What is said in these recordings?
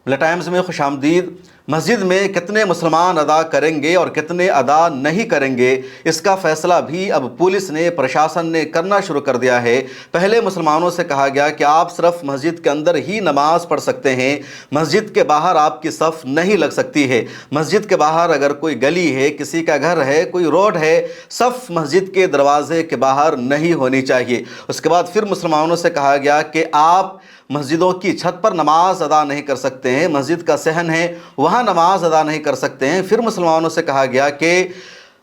Times में खुश आमदीद। मस्जिद में कितने मुसलमान अदा करेंगे और कितने अदा नहीं करेंगे, इसका फ़ैसला भी अब पुलिस ने, प्रशासन ने करना शुरू कर दिया है। पहले मुसलमानों से कहा गया कि आप सिर्फ मस्जिद के अंदर ही नमाज़ पढ़ सकते हैं, मस्जिद के बाहर आपकी सफ़ नहीं लग सकती है। मस्जिद के बाहर अगर कोई गली है, किसी का घर है, कोई रोड है, सफ़ मस्जिद के दरवाज़े के बाहर नहीं होनी चाहिए। उसके बाद फिर मुसलमानों से कहा गया कि आप मस्जिदों की छत पर नमाज अदा नहीं कर सकते हैं, मस्जिद का सहन है वहाँ नमाज अदा नहीं कर सकते हैं। फिर मुसलमानों से कहा गया कि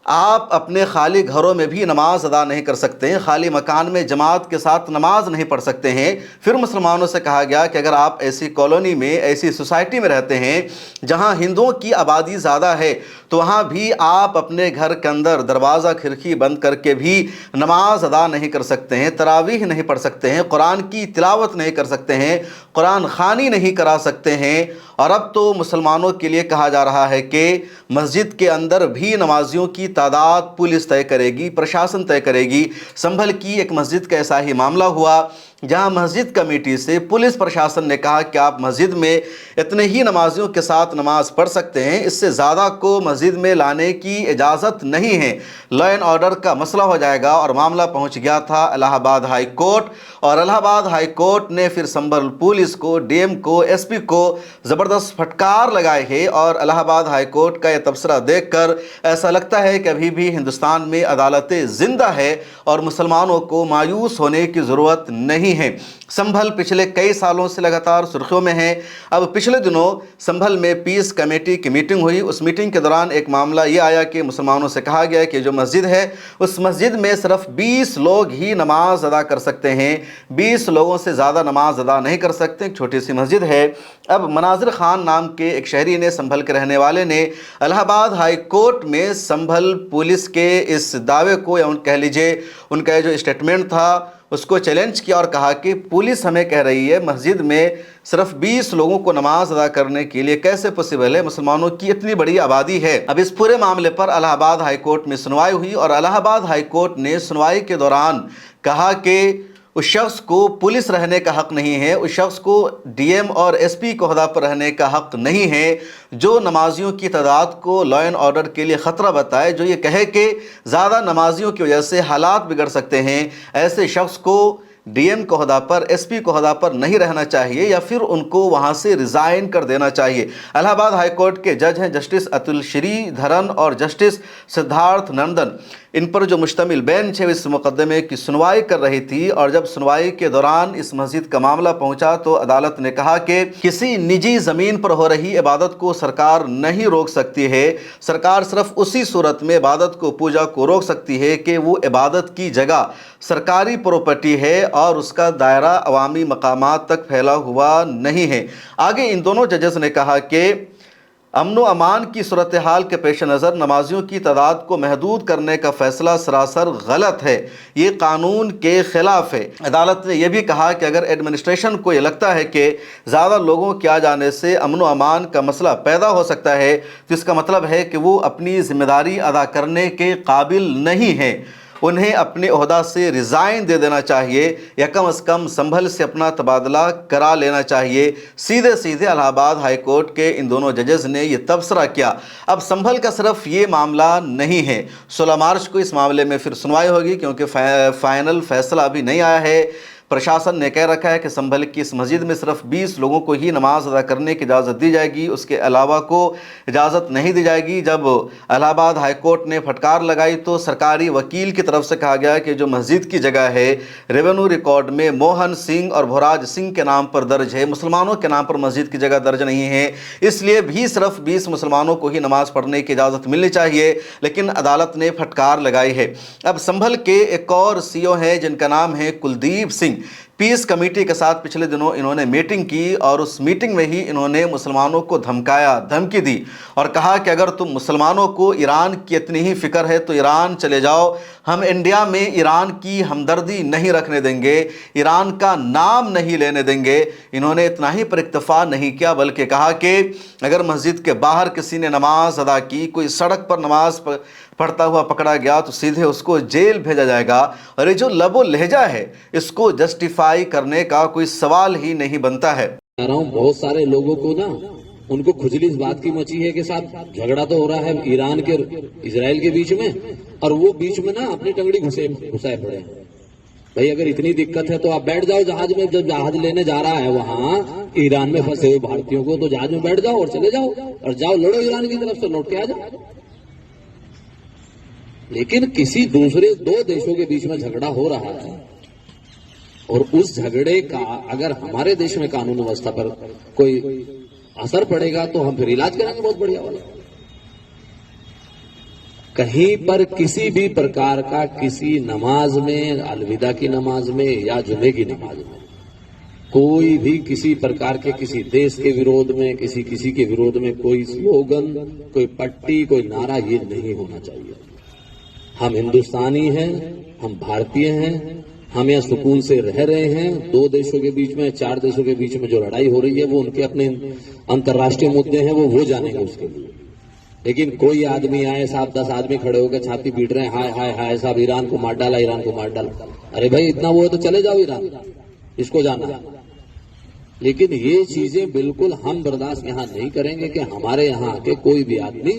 आप अपने खाली घरों में भी नमाज अदा नहीं कर सकते हैं, खाली मकान में जमात के साथ नमाज नहीं पढ़ सकते हैं। फिर मुसलमानों से कहा गया कि अगर आप ऐसी कॉलोनी में, ऐसी सोसाइटी में रहते हैं जहां हिंदुओं की आबादी ज़्यादा है, तो वहाँ भी आप अपने घर के अंदर दरवाज़ा खिड़की बंद करके भी नमाज अदा नहीं कर सकते हैं, तरावीह नहीं पढ़ सकते हैं, कुरान की तिलावत नहीं कर सकते हैं, कुरान ख़ानी नहीं करा सकते हैं। और अब तो मुसलमानों के लिए कहा जा रहा है कि मस्जिद के अंदर भी नमाजियों की तादाद पुलिस तय करेगी, प्रशासन तय करेगी। संभल की एक मस्जिद का ऐसा ही मामला हुआ जहां मस्जिद कमेटी से पुलिस प्रशासन ने कहा कि आप मस्जिद में इतने ही नमाजियों के साथ नमाज पढ़ सकते हैं, इससे ज़्यादा को मस्जिद में लाने की इजाज़त नहीं है। लॉ एंड ऑर्डर का मसला हो जाएगा और मामला पहुंच गया था इलाहाबाद हाई कोर्ट। और इलाहाबाद हाई कोर्ट ने फिर संभल पुलिस को, डीएम को, एसपी को ज़बरदस्त फटकार लगाए है। और इलाहाबाद हाई कोर्ट का यह तबसरा देखकर ऐसा लगता है कि अभी भी हिंदुस्तान में अदालतें ज़िंदा है और मुसलमानों को मायूस होने की ज़रूरत नहीं है। संभल पिछले कई सालों से लगातार सुर्खियों में है। अब पिछले दिनों संभल में पीस कमेटी की मीटिंग हुई। उस मीटिंग के दौरान एक मामला ये आया कि मुसलमानों से कहा गया कि जो मस्जिद है उस मस्जिद में सिर्फ 20 लोग ही नमाज अदा कर सकते हैं, 20 लोगों से ज़्यादा नमाज अदा नहीं कर सकते। एक छोटी सी मस्जिद है। अब मनाजिर खान नाम के एक शहरी ने, संभल के रहने वाले ने, इलाहाबाद हाई कोर्ट में संभल पुलिस के इस दावे को, या कह लीजिए उनका जो स्टेटमेंट था उसको चैलेंज किया और कहा कि पुलिस हमें कह रही है मस्जिद में सिर्फ 20 लोगों को नमाज अदा करने के लिए कैसे पॉसिबल है, मुसलमानों की इतनी बड़ी आबादी है। अब इस पूरे मामले पर इलाहाबाद हाई कोर्ट में सुनवाई हुई और इलाहाबाद हाई कोर्ट ने सुनवाई के दौरान कहा कि उस शख्स को पुलिस रहने का हक़ नहीं है, उस शख्स को डीएम और एसपी के ओहदा पर रहने का हक़ नहीं है जो नमाजियों की तादाद को लॉ एंड ऑर्डर के लिए ख़तरा बताए, जो ये कहे कि ज़्यादा नमाजियों की वजह से हालात बिगड़ सकते हैं। ऐसे शख्स को डीएम के ओहदा पर, एसपी के ओहदा पर नहीं रहना चाहिए या फिर उनको वहाँ से रिज़ाइन कर देना चाहिए। इलाहाबाद हाई कोर्ट के जज हैं जस्टिस अतुल श्रीधरन और जस्टिस सिद्धार्थ नंदन। इन पर जो मुश्तमिल बेंच है इस मुकदमे की सुनवाई कर रही थी। और जब सुनवाई के दौरान इस मस्जिद का मामला पहुंचा तो अदालत ने कहा कि किसी निजी ज़मीन पर हो रही इबादत को सरकार नहीं रोक सकती है। सरकार सिर्फ उसी सूरत में इबादत को, पूजा को रोक सकती है कि वो इबादत की जगह सरकारी प्रॉपर्टी है और उसका दायरा अवामी मकामात तक फैला हुआ नहीं है। आगे इन दोनों जजेस ने कहा कि अमन व अमान की सूरत हाल के पेश नज़र नमाजियों की तादाद को महदूद करने का फ़ैसला सरासर गलत है, ये कानून के ख़िलाफ़ है। अदालत ने यह भी कहा कि अगर एडमिनिस्ट्रेशन को ये लगता है कि ज़्यादा लोगों के आ जाने से अमन व अमान का मसला पैदा हो सकता है तो इसका मतलब है कि वो अपनी ज़िम्मेदारी अदा करने के काबिल नहीं है। उन्हें अपने ओहदा से रिज़ाइन दे देना चाहिए या कम से कम संभल से अपना तबादला करा लेना चाहिए। सीधे सीधे इलाहाबाद हाई कोर्ट के इन दोनों जजेस ने यह तबसरा किया। अब संभल का सिर्फ ये मामला नहीं है, 16 मार्च को इस मामले में फिर सुनवाई होगी क्योंकि फाइनल फैसला अभी नहीं आया है। प्रशासन ने कह रखा है कि संभल की इस मस्जिद में सिर्फ 20 लोगों को ही नमाज अदा करने की इजाज़त दी जाएगी, उसके अलावा को इजाज़त नहीं दी जाएगी। जब इलाहाबाद हाई कोर्ट ने फटकार लगाई तो सरकारी वकील की तरफ से कहा गया कि जो मस्जिद की जगह है रेवेन्यू रिकॉर्ड में मोहन सिंह और भोराज सिंह के नाम पर दर्ज है, मुसलमानों के नाम पर मस्जिद की जगह दर्ज नहीं है, इसलिए भी सिर्फ 20 मुसलमानों को ही नमाज़ पढ़ने की इजाज़त मिलनी चाहिए। लेकिन अदालत ने फटकार लगाई है। अब संभल के एक और सीओ हैं जिनका नाम है कुलदीप सिंह। पीस कमेटी के साथ पिछले दिनों इन्होंने मीटिंग की और उस मीटिंग में ही इन्होंने मुसलमानों को धमकाया, धमकी दी और कहा कि अगर तुम मुसलमानों को ईरान की इतनी ही फ़िक्र है तो ईरान चले जाओ, हम इंडिया में ईरान की हमदर्दी नहीं रखने देंगे, ईरान का नाम नहीं लेने देंगे। इन्होंने इतना ही पर इक्तफ़ा नहीं किया बल्कि कहा कि अगर मस्जिद के बाहर किसी ने नमाज अदा की, कोई सड़क पर नमाज पढ़ता हुआ पकड़ा गया तो सीधे उसको जेल भेजा जाएगा। और ये जो लबो लहजा है इसको जस्टिफाई करने का कोई सवाल ही नहीं बनता है। रहा हूँ बहुत सारे लोगों को ना उनको खुजली इस बात की मची है कि साहब झगड़ा तो हो रहा है ईरान के इजराइल के बीच में और वो बीच में ना अपनी टंगड़ी घुसाए पड़े हैं। भाई अगर इतनी दिक्कत है तो आप बैठ जाओ जहाज में, जब जहाज लेने जा रहा है वहां ईरान में फंसे हुए भारतीयों को, तो जहाज में बैठ जाओ और चले जाओ और जाओ लड़ो ईरान की तरफ से, लौट के आ जाओ। लेकिन किसी दूसरे दो देशों के बीच में झगड़ा हो रहा है और उस झगड़े का अगर हमारे देश में कानून व्यवस्था पर कोई असर पड़ेगा तो हम फिर इलाज कराएंगे बहुत बढ़िया वाला। कहीं पर किसी भी प्रकार का किसी नमाज में, अलविदा की नमाज में या जुमे की नमाज में कोई भी किसी प्रकार के किसी देश के विरोध में, किसी के विरोध में कोई स्लोगन, कोई पट्टी, कोई नारा, ये नहीं होना चाहिए। हम हिंदुस्तानी हैं, हम भारतीय हैं, हम यहाँ सुकून से रह रहे हैं। दो देशों के बीच में, चार देशों के बीच में जो लड़ाई हो रही है वो उनके अपने अंतर्राष्ट्रीय मुद्दे हैं, वो जानेंगे उसके लिए। लेकिन कोई आदमी आए, साहब 10 आदमी खड़े होकर छाती पीट रहे हैं, हाय हाय हाय साहब ईरान को मार डाला, ईरान को मार डाला। अरे भाई इतना वो है तो चले जाओ ईरान, इसको जाना है। लेकिन ये चीजें बिल्कुल हम बर्दाश्त यहाँ नहीं करेंगे कि हमारे यहाँ आके कोई भी आदमी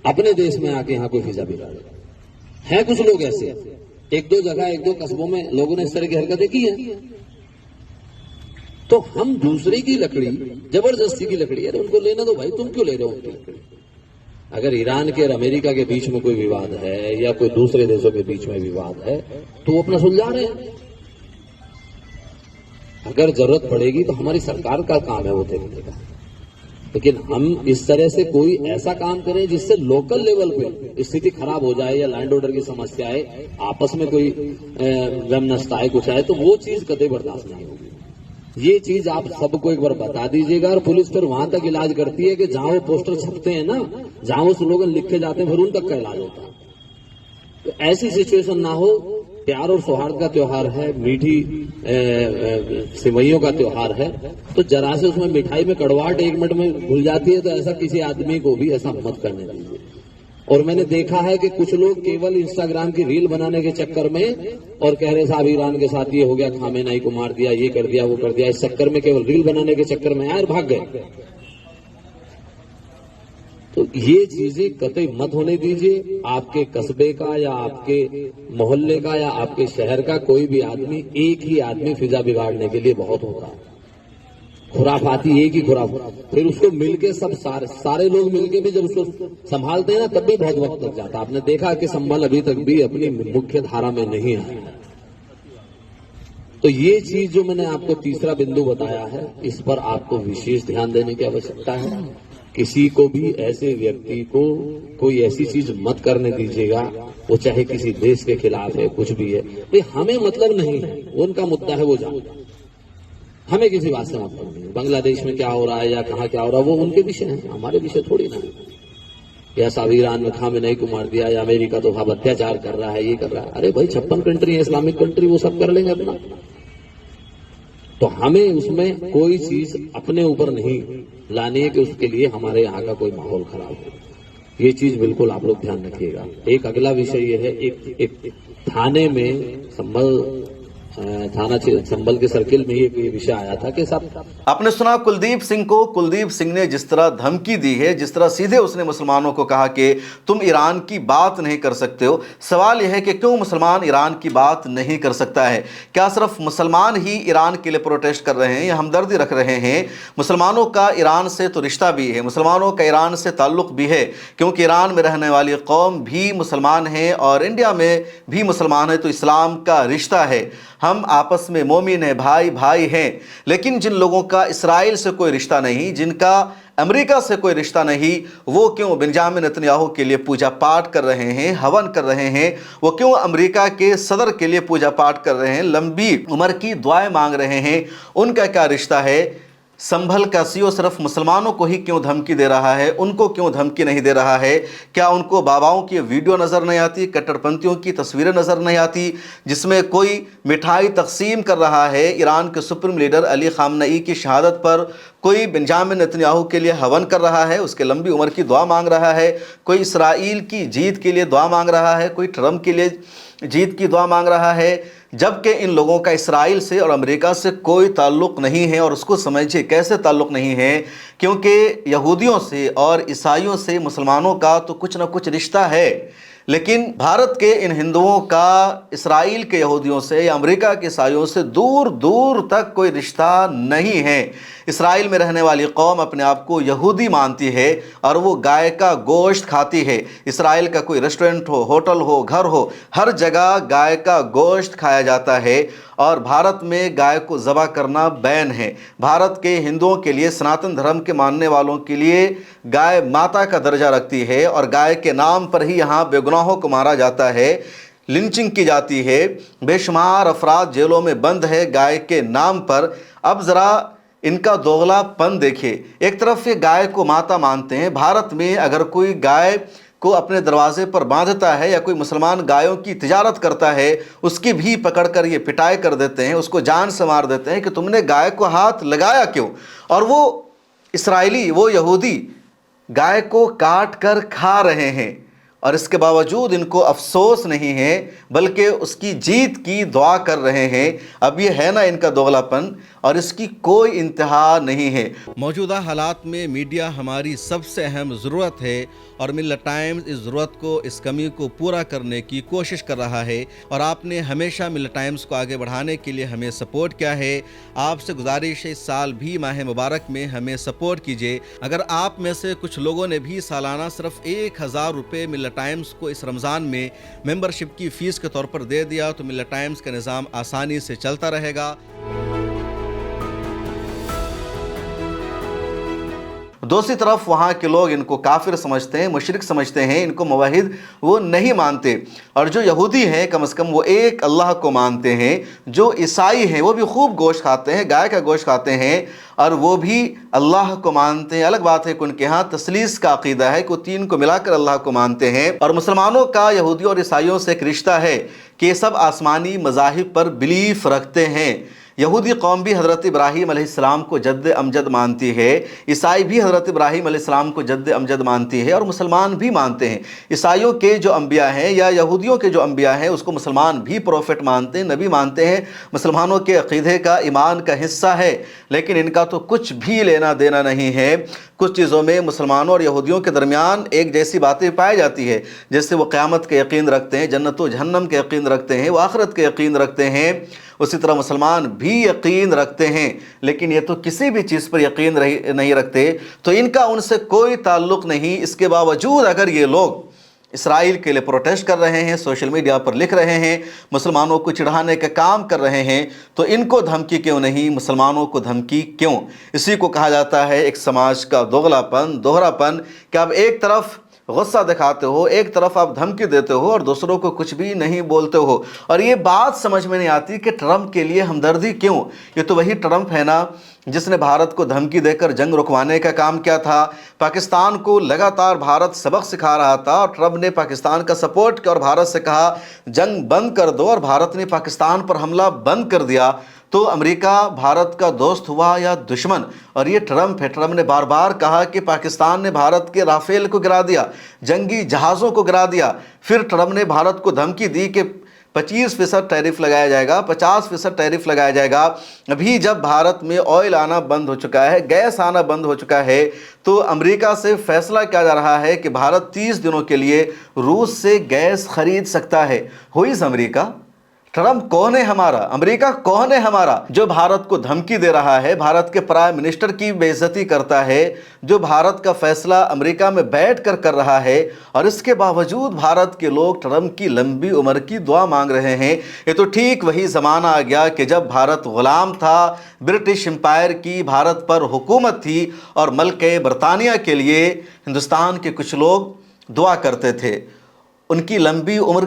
अपने देश में आके यहाँ कोई फिजा बिगाड़े। है कुछ लोग ऐसे, एक दो जगह, एक दो कस्बों में लोगों ने इस तरह की हरकतें की हैं। तो हम दूसरे की लकड़ी, जबरदस्ती की लकड़ी, अरे उनको लेना दो भाई, तुम क्यों ले रहे हो उनकी लकड़ी? अगर ईरान के और अमेरिका के बीच में कोई विवाद है या कोई दूसरे देशों के बीच में विवाद है तो वो अपना सुलझा रहे हैं। अगर जरूरत पड़ेगी तो हमारी सरकार का काम है वो देखने का। लेकिन हम इस तरह से कोई ऐसा काम करें जिससे लोकल लेवल पे स्थिति खराब हो जाए या लैंड ऑर्डर की समस्या आए, आपस में कोई वैमनस्यता आए, कुछ आए, तो वो चीज कतई बर्दाश्त नहीं होगी। ये चीज आप सबको एक बार बता दीजिएगा। और पुलिस फिर वहां तक इलाज करती है कि जहां वो पोस्टर छपते हैं ना, जहां वो स्लोगन लिखे जाते हैं, फिर उन तक का इलाज होता है। तो ऐसी सिचुएशन ना हो। प्यार और सौहार्द का त्योहार है, मीठी सिवैयों का त्योहार है, तो जरा से उसमें मिठाई में कड़वाहट 1 मिनट में घुल जाती है, तो ऐसा किसी आदमी को भी ऐसा मत करने दीजिए। और मैंने देखा है कि कुछ लोग केवल इंस्टाग्राम की रील बनाने के चक्कर में और कह रहे साहब ईरान के साथ ये हो गया, खामेनेई को मार दिया, ये कर दिया, वो कर दिया, इस चक्कर में केवल रील बनाने के चक्कर में आए और भाग गए। तो ये चीजें कतई मत होने दीजिए। आपके कस्बे का या आपके मोहल्ले का या आपके शहर का कोई भी आदमी, एक ही आदमी फिजा बिगाड़ने के लिए बहुत होता है। खुराफाती एक ही खुराफात, फिर उसको मिलके सब सारे लोग मिलके भी जब उसको संभालते हैं ना, तब भी बहुत वक्त लग जाता है। आपने देखा कि संभल अभी तक भी अपनी मुख्य धारा में नहीं आया। तो ये चीज जो मैंने आपको तीसरा बिंदु बताया है, इस पर आपको विशेष ध्यान देने की आवश्यकता है। किसी को भी ऐसे व्यक्ति को कोई ऐसी चीज मत करने दीजिएगा, वो चाहे किसी देश के खिलाफ है, कुछ भी है, भाई हमें मतलब नहीं है, उनका मुद्दा है वो जाने, हमें किसी बात से मतलब नहीं है। बांग्लादेश में क्या हो रहा है या कहाँ क्या हो रहा है वो उनके विषय है, हमारे विषय थोड़ी ना है। या साहब ईरान में खामेनेई को मार दिया, या अमेरिका तो साहब अत्याचार कर रहा है, ये कर रहा है। अरे भाई 56 कंट्री है, इस्लामिक कंट्री, वो सब कर लेंगे अपना। तो हमें उसमें कोई चीज अपने ऊपर नहीं लानी है कि उसके लिए हमारे यहाँ का कोई माहौल खराब हो। ये चीज बिल्कुल आप लोग ध्यान रखिएगा। एक अगला विषय ये है, एक थाने में थाना संभल के सर्किल में ये विषय आया था कि साहब आपने सुना कुलदीप सिंह को। कुलदीप सिंह ने जिस तरह धमकी दी है, जिस तरह सीधे उसने मुसलमानों को कहा कि तुम ईरान की बात नहीं कर सकते हो। सवाल यह है कि क्यों मुसलमान ईरान की बात नहीं कर सकता है? क्या सिर्फ मुसलमान ही ईरान के लिए प्रोटेस्ट कर रहे हैं या हमदर्दी रख रहे हैं? मुसलमानों का ईरान से तो रिश्ता भी है, मुसलमानों का ईरान से ताल्लुक़ भी है, क्योंकि ईरान में रहने वाली कौम भी मुसलमान है और इंडिया में भी मुसलमान है, तो इस्लाम का रिश्ता है। हम आपस में मोमिन हैं, भाई भाई हैं। लेकिन जिन लोगों का इसराइल से कोई रिश्ता नहीं, जिनका अमेरिका से कोई रिश्ता नहीं, वो क्यों बेंजामिन नेतन्याहू के लिए पूजा पाठ कर रहे हैं, हवन कर रहे हैं? वो क्यों अमेरिका के सदर के लिए पूजा पाठ कर रहे हैं, लंबी उम्र की दुआएं मांग रहे हैं? उनका क्या रिश्ता है? संभल का सीओ सिर्फ मुसलमानों को ही क्यों धमकी दे रहा है, उनको क्यों धमकी नहीं दे रहा है? क्या उनको बाबाओं की वीडियो नज़र नहीं आती, कट्टरपंथियों की तस्वीरें नज़र नहीं आती जिसमें कोई मिठाई तकसीम कर रहा है? ईरान के सुप्रीम लीडर अली खामनेई की शहादत पर कोई बेंजामिन नेतन्याहू के लिए हवन कर रहा है, उसके लंबी उम्र की दुआ मांग रहा है। कोई इसराइल की जीत के लिए दुआ मांग रहा है, कोई ट्रम्प के लिए जीत की दुआ मांग रहा है। जबकि इन लोगों का इसराइल से और अमेरिका से कोई ताल्लुक़ नहीं है। और उसको समझिए कैसे ताल्लुक़ नहीं है, क्योंकि यहूदियों से और ईसाइयों से मुसलमानों का तो कुछ ना कुछ रिश्ता है, लेकिन भारत के इन हिंदुओं का इसराइल के यहूदियों से या अमेरिका के ईसाइयों से दूर दूर तक कोई रिश्ता नहीं है। इसराइल में रहने वाली कौम अपने आप को यहूदी मानती है और वो गाय का गोश्त खाती है। इसराइल का कोई रेस्टोरेंट हो, होटल हो, घर हो, हर जगह गाय का गोश्त खाया जाता है और भारत में गाय को ज़बह करना बैन है। भारत के हिंदुओं के लिए, सनातन धर्म के मानने वालों के लिए गाय माता का दर्जा रखती है और गाय के नाम पर ही यहाँ बेगुनाहों को मारा जाता है, लिंचिंग की जाती है, बेशुमार अफराद जेलों में बंद है गाय के नाम पर। अब ज़रा इनका दोगलापन देखिए, एक तरफ ये गाय को माता मानते हैं, भारत में अगर कोई गाय को अपने दरवाजे पर बांधता है या कोई मुसलमान गायों की तिजारत करता है, उसकी भी पकड़कर ये पिटाई कर देते हैं, उसको जान से मार देते हैं कि तुमने गाय को हाथ लगाया क्यों। और वो इसराइली, वो यहूदी गाय को काट कर खा रहे हैं और इसके बावजूद इनको अफसोस नहीं है, बल्कि उसकी जीत की दुआ कर रहे हैं। अब ये है ना इनका दोगलापन, और इसकी कोई इंतहा नहीं है। मौजूदा हालात में मीडिया हमारी सबसे अहम ज़रूरत है और मिल्लत टाइम्स इस ज़रूरत को, इस कमी को पूरा करने की कोशिश कर रहा है। और आपने हमेशा मिल्लत टाइम्स को आगे बढ़ाने के लिए हमें सपोर्ट किया है। आपसे गुजारिश है इस साल भी माह मुबारक में हमें सपोर्ट कीजिए। अगर आप में से कुछ लोगों ने भी सालाना सिर्फ 1000 रुपये मिल्लत टाइम्स को इस रमज़ान में मेंबरशिप की फ़ीस के तौर पर दे दिया तो मिल्लत टाइम्स का निज़ाम आसानी से चलता रहेगा। दूसरी तरफ वहाँ के लोग इनको काफिर समझते हैं, मुशरिक समझते हैं, इनको मुवाहिद वो नहीं मानते। और जो यहूदी हैं कम से कम वो एक अल्लाह को मानते हैं। जो ईसाई हैं वो भी खूब गोश्त खाते हैं, गाय का गोश्त खाते हैं और वो भी अल्लाह को मानते हैं। अलग बात है कि उनके यहाँ तस्लीस का अकीदा है कि वो तीन को मिलाकर अल्लाह को मानते हैं। और मुसलमानों का यहूदियों और ईसाइयों से एक रिश्ता है कि ये सब आसमानी मज़ाहिब पर बिलीफ रखते हैं। यहूदी कौम भी हज़रत इब्राहीम अलैहिस्सलाम को जद्द अमजद मानती है, ईसाई भी हज़रत इब्राहीम अलैहिस्सलाम को जद्द अमजद मानती है और मुसलमान भी मानते हैं। ईसाइयों के जो अंबिया हैं या यहूदियों के जो अंबिया हैं उसको मुसलमान भी प्रोफेट मानते हैं, नबी मानते हैं, मुसलमानों के अक़ीदे का, ईमान का हिस्सा है। लेकिन इनका तो कुछ भी लेना देना नहीं है। कुछ चीज़ों में मुसलमानों और यहूदियों के दरमियान एक जैसी बातें पाई जाती है, जैसे वो क़यामत के यकीन रखते हैं, जन्नत व जहन्नम के यकीन रखते हैं, वो आखिरत के यकीन रखते हैं। उसी तरह मुसलमान भी यकीन रखते हैं, लेकिन ये तो किसी भी चीज़ पर यकीन नहीं रखते, तो इनका उनसे कोई ताल्लुक़ नहीं। इसके बावजूद अगर ये लोग इसराइल के लिए प्रोटेस्ट कर रहे हैं, सोशल मीडिया पर लिख रहे हैं, मुसलमानों को चिढ़ाने का काम कर रहे हैं, तो इनको धमकी क्यों नहीं, मुसलमानों को धमकी क्यों? इसी को कहा जाता है एक समाज का दोगलापन, दोहरापन, कि आप एक तरफ गुस्सा दिखाते हो, एक तरफ आप धमकी देते हो और दूसरों को कुछ भी नहीं बोलते हो। और ये बात समझ में नहीं आती कि ट्रंप के लिए हमदर्दी क्यों? ये तो वही ट्रंप है ना जिसने भारत को धमकी देकर जंग रुकवाने का काम किया था। पाकिस्तान को लगातार भारत सबक सिखा रहा था और ट्रंप ने पाकिस्तान का सपोर्ट किया और भारत से कहा जंग बंद कर दो, और भारत ने पाकिस्तान पर हमला बंद कर दिया। तो अमेरिका भारत का दोस्त हुआ या दुश्मन? और ये ट्रंप है। ट्रंप ने बार बार कहा कि पाकिस्तान ने भारत के राफेल को गिरा दिया, जंगी जहाज़ों को गिरा दिया। फिर ट्रंप ने भारत को धमकी दी कि 25% टैरिफ लगाया जाएगा, 50% टैरिफ लगाया जाएगा। अभी जब भारत में ऑयल आना बंद हो चुका है, गैस आना बंद हो चुका है, तो अमेरिका से फैसला किया जा रहा है कि भारत 30 दिनों के लिए रूस से गैस खरीद सकता है। हुई अमेरिका? ट्रंप कौन है हमारा? अमेरिका कौन है हमारा जो भारत को धमकी दे रहा है, भारत के प्राइम मिनिस्टर की बेइज्जती करता है, जो भारत का फैसला अमेरिका में बैठ कर रहा है, और इसके बावजूद भारत के लोग ट्रंप की लंबी उम्र की दुआ मांग रहे हैं। ये तो ठीक वही ज़माना आ गया कि जब भारत ग़ुलाम था, ब्रिटिश एम्पायर की भारत पर हुकूमत थी और मल्के बरतानिया के लिए हिंदुस्तान के कुछ लोग दुआ करते थे, उनकी लंबी उम्र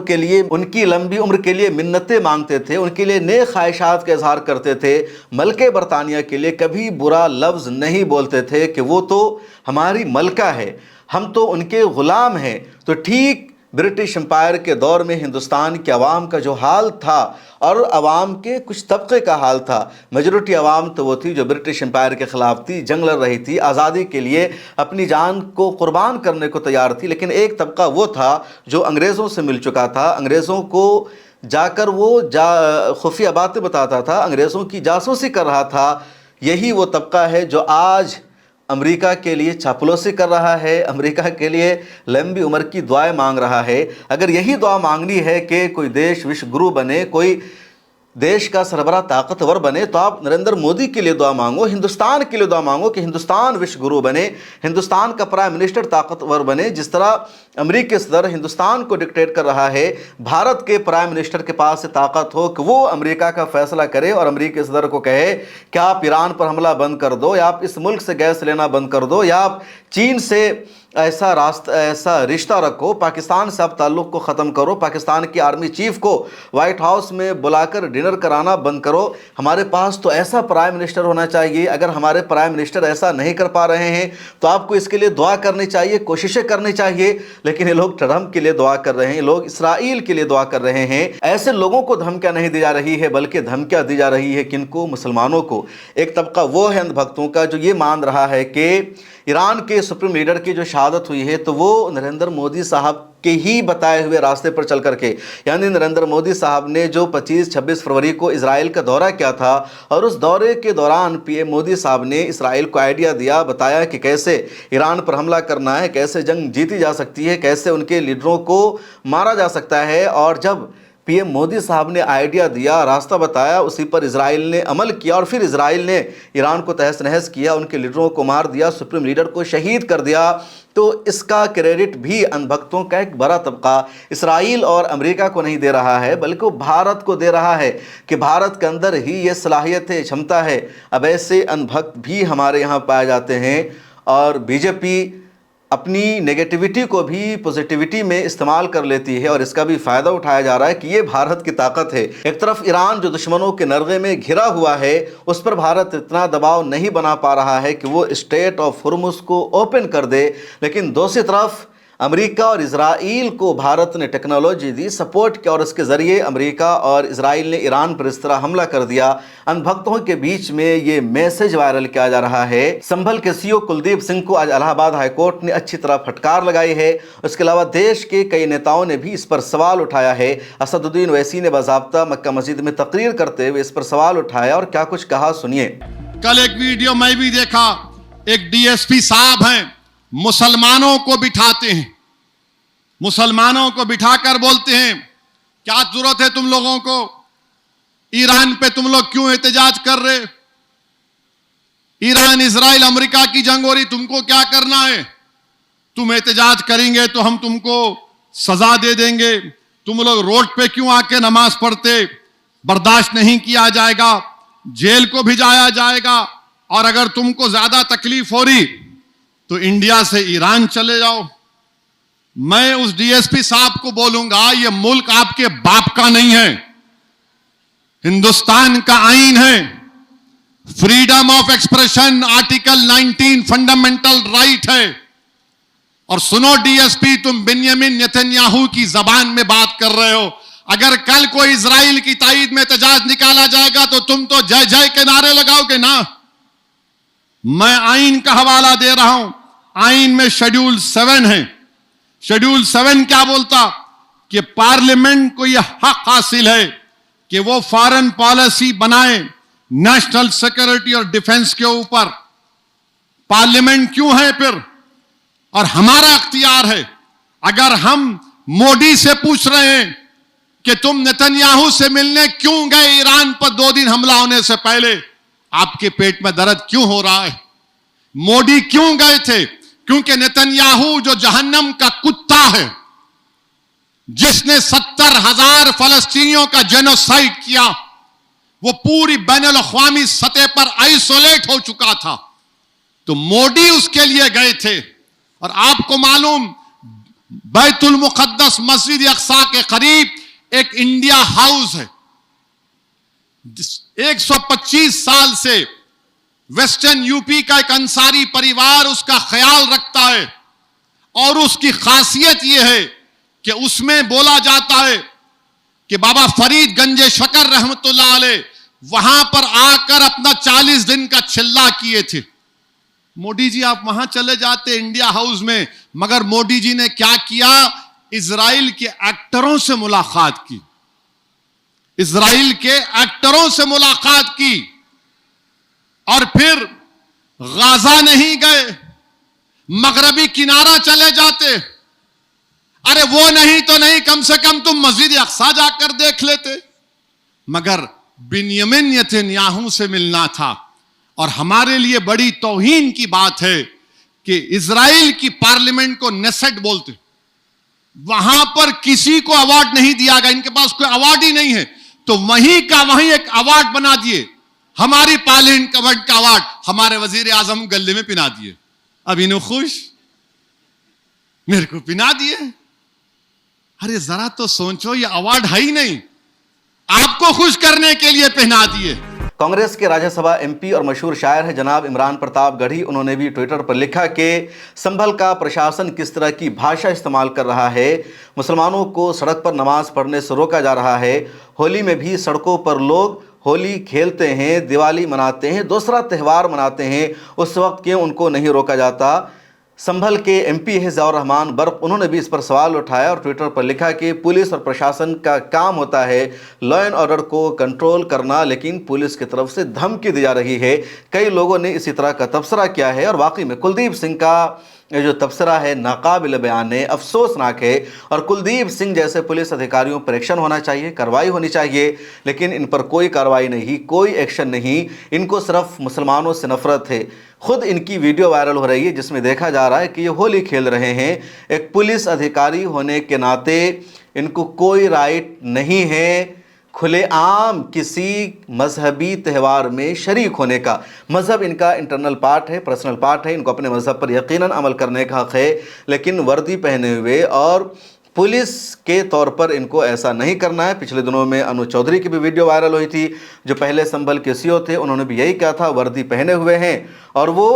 के लिए मिन्नतें मांगते थे, उनके लिए नेक ख्वाहिशात का इजहार करते थे। मलके बरतानिया के लिए कभी बुरा लफ्ज़ नहीं बोलते थे कि वो तो हमारी मलका है, हम तो उनके ग़ुलाम हैं। तो ठीक ब्रिटिश एम्पायर के दौर में हिंदुस्तान के अवाम का जो हाल था और अवाम के कुछ तबके का हाल था, मेजॉरिटी अवाम तो वो थी जो ब्रिटिश एम्पायर के ख़िलाफ़ थी, जंग लड़ रही थी, आज़ादी के लिए अपनी जान को कुर्बान करने को तैयार थी। लेकिन एक तबका वो था जो अंग्रेज़ों से मिल चुका था, अंग्रेज़ों को جا کر وہ خفیہ باتیں بتاتا تھا، انگریزوں کی جاسوسی کر رہا تھا، یہی وہ طبقہ ہے جو آج امریکہ کے لیے چاپلوسی کر رہا ہے، امریکہ کے لیے لمبی عمر کی دعائیں مانگ رہا ہے۔ اگر یہی دعا مانگنی ہے کہ کوئی دیش وشو گرو بنے، کوئی دیش کا سربراہ طاقتور بنے، تو آپ نریندر مودی کے لیے دعا مانگو، ہندوستان کے لیے دعا مانگو کہ ہندوستان وشو گرو بنے، ہندوستان کا پرائم منسٹر طاقتور بنے، جس طرح امریکی صدر ہندوستان کو ڈکٹیٹ کر رہا ہے۔ بھارت کے پرائم منسٹر کے پاس طاقت ہو کہ وہ امریکہ کا فیصلہ کرے اور امریکی صدر کو کہے کہ آپ ایران پر حملہ بند کر دو، یا آپ اس ملک سے گیس لینا بند کر دو، یا آپ چین سے ایسا رشتہ رکھو، پاکستان سے آپ تعلق کو ختم کرو، پاکستان کی آرمی چیف کو وائٹ ہاؤس میں بلا کر ڈنر کرانا بند کرو۔ ہمارے پاس تو ایسا پرائم منسٹر ہونا چاہیے۔ اگر ہمارے پرائم منسٹر ایسا نہیں کر پا رہے ہیں تو آپ کو اس کے لیے دعا کرنی چاہیے، کوششیں کرنی چاہیے۔ لیکن یہ لوگ ٹرمپ کے لیے دعا کر رہے ہیں، لوگ اسرائیل کے لیے دعا کر رہے ہیں۔ ایسے لوگوں کو دھمکیاں نہیں دی جا رہی ہے، بلکہ دھمکیاں دی جا رہی ہے کن کو؟ مسلمانوں کو۔ ایک طبقہ وہ ہے اندھ بھکتوں کا جو یہ مان رہا ہے کہ ایران کے سپریم لیڈر کی جو شہادت ہوئی ہے تو وہ نریندر مودی صاحب کے ہی بتائے ہوئے راستے پر چل کر کے، یعنی نریندر مودی صاحب نے جو 25-26 فروری کو اسرائیل کا دورہ کیا تھا، اور اس دورے کے دوران پی ایم مودی صاحب نے اسرائیل کو آئیڈیا دیا، بتایا کہ کیسے ایران پر حملہ کرنا ہے، کیسے جنگ جیتی جا سکتی ہے، کیسے ان کے لیڈروں کو مارا جا سکتا ہے۔ اور جب پی ایم مودی صاحب نے آئیڈیا دیا، راستہ بتایا، اسی پر اسرائیل نے عمل کیا، اور پھر اسرائیل نے ایران کو تہس نہس کیا، ان کے لیڈروں کو مار دیا، سپریم لیڈر کو شہید کر دیا۔ تو اس کا کریڈٹ بھی اندھ بھکتوں کا ایک بڑا طبقہ اسرائیل اور امریکہ کو نہیں دے رہا ہے، بلکہ وہ بھارت کو دے رہا ہے کہ بھارت کے اندر ہی یہ صلاحیت ہے، چھمتا ہے۔ اب ایسے اندھ بھکت بھی ہمارے یہاں پائے جاتے ہیں، اور بی جے پی اپنی نیگیٹیوٹی کو بھی پوزیٹیوٹی میں استعمال کر لیتی ہے، اور اس کا بھی فائدہ اٹھایا جا رہا ہے کہ یہ بھارت کی طاقت ہے۔ ایک طرف ایران جو دشمنوں کے نرغے میں گھرا ہوا ہے، اس پر بھارت اتنا دباؤ نہیں بنا پا رہا ہے کہ وہ اسٹریٹ آف ہرمز کو اوپن کر دے، لیکن دوسری طرف امریکہ اور اسرائیل کو بھارت نے ٹیکنالوجی دی، سپورٹ کیا، اور اس کے ذریعے امریکہ اور اسرائیل نے ایران پر اس طرح حملہ کر دیا۔ اندھ بھکتوں کے بیچ میں یہ میسج وائرل کیا جا رہا ہے۔ سنبھل کے سی او کلدیپ سنگھ کو آج الہ آباد ہائی کورٹ نے اچھی طرح پھٹکار لگائی ہے۔ اس کے علاوہ دیش کے کئی نیتاؤں نے بھی اس پر سوال اٹھایا ہے۔ اسد الدین اویسی نے باضابطہ مکہ مسجد میں تقریر کرتے ہوئے اس پر سوال اٹھایا، اور کیا کچھ کہا سنیے۔ کل ایک ویڈیو میں بھی دیکھا، ایک ڈی ایس پی صاحب ہیں، مسلمانوں کو بٹھاتے ہیں، مسلمانوں کو بٹھا کر بولتے ہیں کیا ضرورت ہے تم لوگوں کو، ایران پہ تم لوگ کیوں احتجاج کر رہے، ایران اسرائیل امریکہ کی جنگ ہو رہی، تم کو کیا کرنا ہے، تم احتجاج کریں گے تو ہم تم کو سزا دے دیں گے، تم لوگ روڈ پہ کیوں آ کے نماز پڑھتے، برداشت نہیں کیا جائے گا، جیل کو بھیجایا جائے گا، اور اگر تم کو زیادہ تکلیف ہو رہی تو انڈیا سے ایران چلے جاؤ۔ میں اس ڈی ایس پی صاحب کو بولوں گا، یہ ملک آپ کے باپ کا نہیں ہے، ہندوستان کا آئین ہے، freedom of expression article 19 fundamental right ہے۔ اور سنو ڈی ایس پی، تم بنیامین نیتنیاہو کی زبان میں بات کر رہے ہو، اگر کل کوئی اسرائیل کی تائید میں احتجاج نکالا جائے گا تو تم تو جے جے کے نعرے لگاؤ گے نا۔ میں آئین کا حوالہ دے رہا ہوں، آئین میں شیڈول 7 ہے۔ شیڈول 7 کیا بولتا کہ پارلیمنٹ کو یہ حق حاصل ہے کہ وہ فارن پالیسی بنائے نیشنل سیکورٹی اور ڈیفنس کے اوپر۔ پارلیمنٹ کیوں ہے پھر؟ اور ہمارا اختیار ہے۔ اگر ہم مودی سے پوچھ رہے ہیں کہ تم نیتنیاہو سے ملنے کیوں گئے ایران پر 2 دن حملہ ہونے سے پہلے، آپ کے پیٹ میں درد کیوں ہو رہا ہے؟ مودی کیوں گئے تھے؟ کیونکہ نیتنیاہو جو جہنم کا کتا ہے، جس نے 70,000 فلسطینیوں کا جینوسائیڈ کیا، وہ پوری بین الاقوامی سطح پر آئسولیٹ ہو چکا تھا، تو مودی اس کے لیے گئے تھے۔ اور آپ کو معلوم، بیت المقدس مسجد اقصی کے قریب ایک انڈیا ہاؤس ہے، 125 سال سے ویسٹرن یو پی کا ایک انصاری پریوار اس کا خیال رکھتا ہے، اور اس کی خاصیت یہ ہے کہ اس میں بولا جاتا ہے کہ بابا فرید گنج شکر رحمت اللہ علیہ وہاں پر آ کر اپنا 40 دن کا چلہ کیے تھے۔ مودی جی آپ وہاں چلے جاتے انڈیا ہاؤس میں، مگر مودی جی نے کیا کیا؟ اسرائیل کے ایکٹروں سے ملاقات کی، इजराइल के एक्टरों से मुलाकात की और फिर गाजा नहीं गए, मगरबी किनारा चले जाते। अरे वो नहीं तो नहीं, कम से कम तुम मस्जिद अक्सा जाकर देख लेते। मगर बिन्यामिन नेतन्याहू से मिलना था। और हमारे लिए बड़ी तौहीन की बात है कि इजराइल की पार्लियामेंट को नेसेट बोलते, वहां पर किसी को अवार्ड नहीं दिया गया, इनके पास कोई अवार्ड ही नहीं है, तो वहीं का वहीं एक अवार्ड बना दिए, हमारी पार्लियामेंट का अवार्ड हमारे वजीर आजम गले में पिना दिए। अब इन्हों खुश, मेरे को पिना दिए। अरे जरा तो सोचो, ये अवार्ड है ही नहीं, आपको खुश करने के लिए पहना दिए। कांग्रेस के राज्यसभा एमपी और मशहूर शायर हैं जनाब इमरान प्रताप गढ़ी। उन्होंने भी ट्विटर पर लिखा कि संभल का प्रशासन किस तरह की भाषा इस्तेमाल कर रहा है। मुसलमानों को सड़क पर नमाज पढ़ने से रोका जा रहा है। होली में भी सड़कों पर लोग होली खेलते हैं, दिवाली मनाते हैं, दूसरा त्यौहार मनाते हैं, उस वक्त क्यों उनको नहीं रोका जाता। संभल के एमपी है ज़ियाउर रहमान बर्क, उन्होंने भी इस पर सवाल उठाया और ट्विटर पर लिखा कि पुलिस और प्रशासन का काम होता है लॉ एंड ऑर्डर को कंट्रोल करना, लेकिन पुलिस की तरफ से धमकी दी जा रही है। कई लोगों ने इसी तरह का तबसरा किया है और वाकई में कुलदीप सिंह का ये जो तबसरा है नाकाबिल बयान है, अफसोसनाक है। और कुलदीप सिंह जैसे पुलिस अधिकारियों पर एक्शन होना चाहिए, कार्रवाई होनी चाहिए, लेकिन इन पर कोई कार्रवाई नहीं, कोई एक्शन नहीं। इनको सिर्फ मुसलमानों से नफरत है। खुद इनकी वीडियो वायरल हो रही है जिसमें देखा जा रहा है कि ये होली खेल रहे हैं। एक पुलिस अधिकारी होने के नाते इनको कोई राइट नहीं है खुलेआम किसी मजहबी त्यौहार में शरीक होने का। मज़हब इनका इंटरनल पार्ट है, पर्सनल पार्ट है, इनको अपने मज़हब पर यकीनन अमल करने का हक़ है, लेकिन वर्दी पहने हुए और पुलिस के तौर पर इनको ऐसा नहीं करना है। पिछले दिनों में अनु चौधरी की भी वीडियो वायरल हुई थी, जो पहले संभल के सीओ थे, उन्होंने भी यही कहा था, वर्दी पहने हुए हैं और वो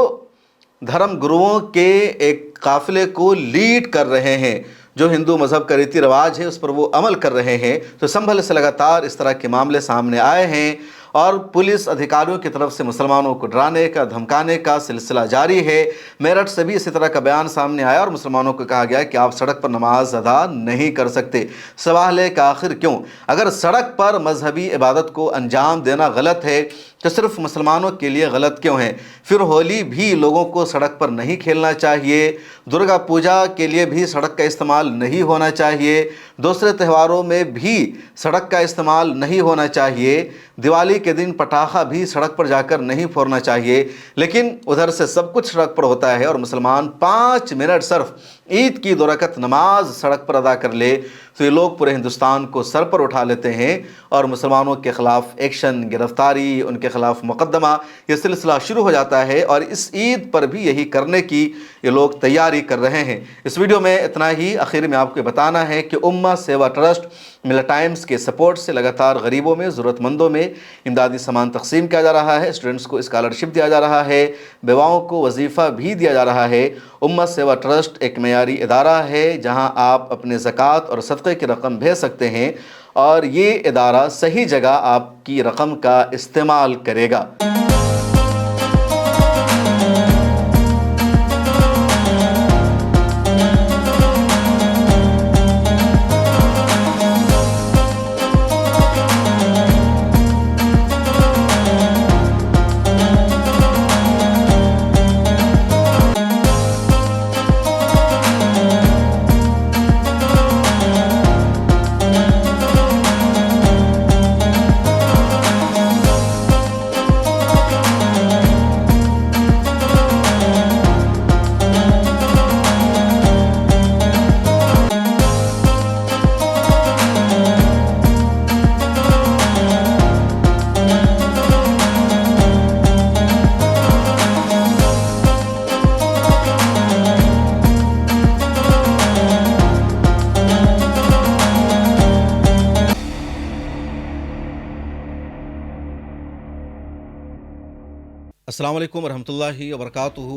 धर्म गुरुओं के एक काफ़िले को लीड कर रहे हैं। जो हिंदू मज़हब का रीति रिवाज है उस पर वो अमल कर रहे हैं। तो संभल से लगातार इस तरह के मामले सामने आए हैं और पुलिस अधिकारियों की तरफ से मुसलमानों को डराने का, धमकाने का सिलसिला जारी है। मेरठ से भी इसी तरह का बयान सामने आया और मुसलमानों को कहा गया कि आप सड़क पर नमाज अदा नहीं कर सकते। सवाल है कि आखिर क्यों? अगर सड़क पर मजहबी इबादत को अंजाम देना गलत है तो सिर्फ मुसलमानों के लिए गलत क्यों है? फिर होली भी लोगों को सड़क पर नहीं खेलना चाहिए, दुर्गा पूजा के लिए भी सड़क का इस्तेमाल नहीं होना चाहिए, दूसरे त्योहारों में भी सड़क का इस्तेमाल नहीं होना चाहिए, दिवाली के दिन पटाखा भी सड़क पर जाकर नहीं फोड़ना चाहिए। लेकिन उधर से सब कुछ सड़क पर होता है और मुसलमान 5 मिनट सिर्फ ईद की 2 रकत नमाज सड़क पर अदा कर ले तो ये लोग पूरे हिंदुस्तान को सर पर उठा लेते हैं और मुसलमानों के ख़िलाफ़ एक्शन, गिरफ्तारी, उनके ख़िलाफ़ मुकदमा, ये सिलसिला शुरू हो जाता है। और इस ईद पर भी यही करने की ये लोग तैयारी कर रहे हैं। इस वीडियो में इतना ही। आखिर में आपको बताना है कि उम्मा सेवा ट्रस्ट मिला टाइम्स के सपोर्ट से लगातार गरीबों में, ज़रूरतमंदों में इमदादी सामान तकसीम किया जा रहा है। स्टूडेंट्स को स्कॉलरशिप दिया जा रहा है, बेवाओं को वजीफ़ा भी दिया जा रहा है। उम्मा सेवा ट्रस्ट एक मयारी इदारा है जहां आप अपने ज़कात और सदक़े की रकम भेज सकते हैं और ये इदारा सही जगह आपकी रकम का इस्तेमाल करेगा। अस्सलाम वालेकुम रहमतुल्लाहि व बरकातुहू।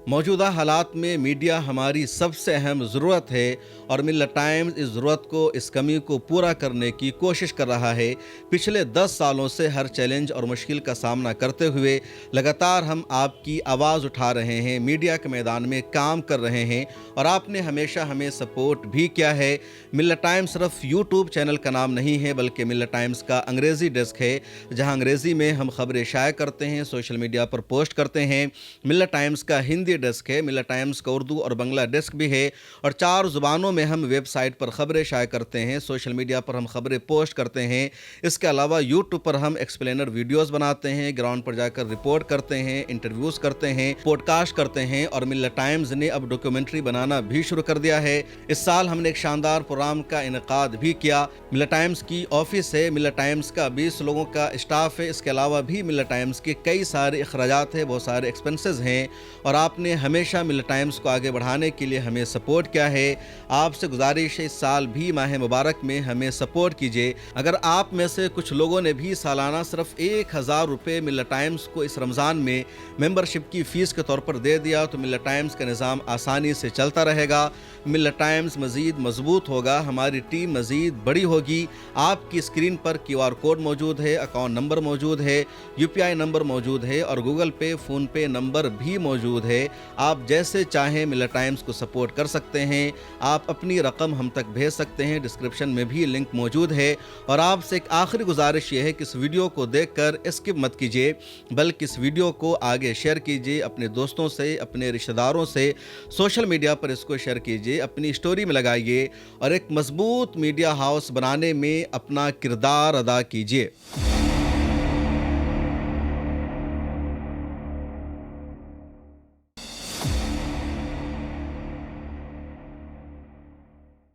मौजूदा हालात में मीडिया हमारी सबसे अहम ज़रूरत है और मिल्लत टाइम्स इस ज़रूरत को, इस कमी को पूरा करने की कोशिश कर रहा है। पिछले 10 सालों से हर चैलेंज और मुश्किल का सामना करते हुए लगातार हम आपकी आवाज़ उठा रहे हैं, मीडिया के मैदान में काम कर रहे हैं और आपने हमेशा हमें सपोर्ट भी किया है। मिल्लत टाइम्स सिर्फ यूट्यूब चैनल का नाम नहीं है, बल्कि मिल्लत टाइम्स का अंग्रेज़ी डेस्क है, जहां अंग्रेज़ी में हम खबरें शाया करते हैं, सोशल मीडिया पर पोस्ट करते हैं। मिल्लत टाइम्स का हिंदी डेस्क है, मिल्लत टाइम्स का उर्दू और बंगला डेस्क भी है और 4 ज़ुबानों में हम वेबसाइट पर खबरें शाया करते हैं, सोशल मीडिया पर हम खबरें पोस्ट करते हैं। इसके अलावा यूट्यूब पर हम एक्सप्लेनर वीडियोज़ बनाते हैं, ग्राउंड पर जाकर रिपोर्ट करते हैं, इंटरव्यूज़ करते हैं, पॉडकास्ट करते हैं और मिल्लत टाइम्स ने अब डॉक्यूमेंट्री बनाना भी शुरू कर दिया है। इस साल हमने एक शानदार प्रोग्राम का इनेकाद भी किया। मिल्लत टाइम्स की ऑफिस है, मिल्लत टाइम्स का 20 लोगों का स्टाफ है। इसके अलावा भी मिल्लत टाइम्स के कई सारे अखराजात हैं, बहुत सारे एक्सपेंसेस हैं और आपने हमेशा मिल्लत टाइम्स को आगे बढ़ाने के लिए हमें सपोर्ट किया है। आपसे गुजारिश है इस साल भी माह मुबारक में हमें सपोर्ट कीजिए। अगर आप में से कुछ लोगों ने भी सालाना सिर्फ 1000 रुपये मिल्लत टाइम्स को इस रमज़ान में मेंबरशिप की फ़ीस के तौर पर दे दिया तो मिल्लत टाइम्स का निज़ाम आसानी से चलता रहेगा। मिल्लत टाइम्स मज़ीद मजबूत होगा, हमारी टीम मज़ीद बड़ी होगी। आपकी स्क्रीन पर QR कोड मौजूद है, अकाउंट नंबर मौजूद है, UPI नंबर मौजूद है और गूगल पे, फ़ोन पे नंबर भी मौजूद है। आप जैसे चाहें मिल्लत टाइम्स को सपोर्ट कर सकते हैं। आप अपनी रकम हम तक भेज सकते हैं, डिस्क्रिप्शन में भी लिंक मौजूद है। और आपसे एक आखिरी गुजारिश ये है कि इस वीडियो को देखकर स्किप मत कीजिए, बल्कि इस वीडियो को आगे शेयर कीजिए अपने दोस्तों से, अपने रिश्तेदारों से, सोशल मीडिया पर इसको शेयर कीजिए, अपनी स्टोरी में लगाइए और एक मजबूत मीडिया हाउस बनाने में अपना किरदार अदा कीजिए।